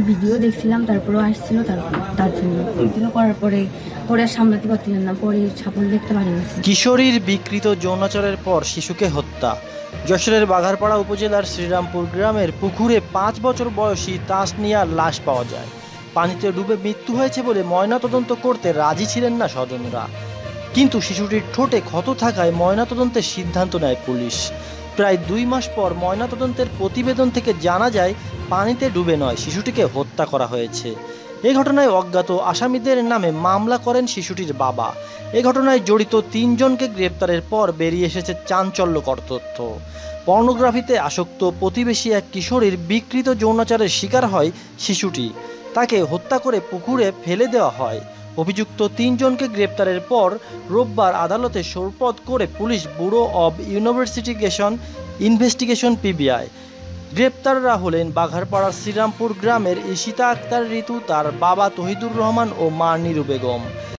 Video দেখছিলাম, তারপরেও আসছিল, তার জন্য ভিডিও করার পরে আর সামলাতে পারছিলেন না, পরে সাফল্য দেখতে পারি না। কিশোরীর বিকৃত যৌনাচারের পর শিশুকে হত্যা। যশোরের বাঘারপাড়া উপজেলার শ্রীরামপুর গ্রামের পুকুরে 5 বছর বয়সী তাসনিয়ার লাশ পাওয়া যায়। পানিতে ডুবে মৃত্যু হয়েছে বলে ময়নাতদন্ত করতে রাজি ছিলেন না স্বজনরা, কিন্তু শিশুটির ঠোঁটে ক্ষত থাকায় ময়নাতদন্তের সিদ্ধান্ত নেয় পুলিশ। প্রায় 2 মাস পর ময়নাতদন্তের প্রতিবেদন থেকে জানা যায় পানিতে ডুবে নয়, শিশুটিকে হত্যা করা হয়েছে। এ ঘটনায় অজ্ঞাত আসামিদের নামে মামলা করেন শিশুটির বাবা। এ ঘটনায় জড়িত 3 জনকে গ্রেপ্তারের পর বেরিয়ে এসেছে চাঞ্চল্যকর তথ্য। পর্নোগ্রাফিতে আসক্ত প্রতিবেশী এক কিশোরীর বিকৃত যৌনাচারের শিকার হয় শিশুটি। তাকে হত্যা করে পুকুরে ফেলে দেওয়া হয়। অভিযুক্ত 3 জনকে গ্রেপ্তারের পর রোববার আদালতে সোপর্দ করে police bureau of investigation PBI. গ্রেপ্তাররা হলেন বাঘারপাড়ার শ্রীরামপুর গ্রামের ঈশিতা আক্তার ঋতু, তার বাবা তহিদুর রহমান ও মা নিরু বেগম।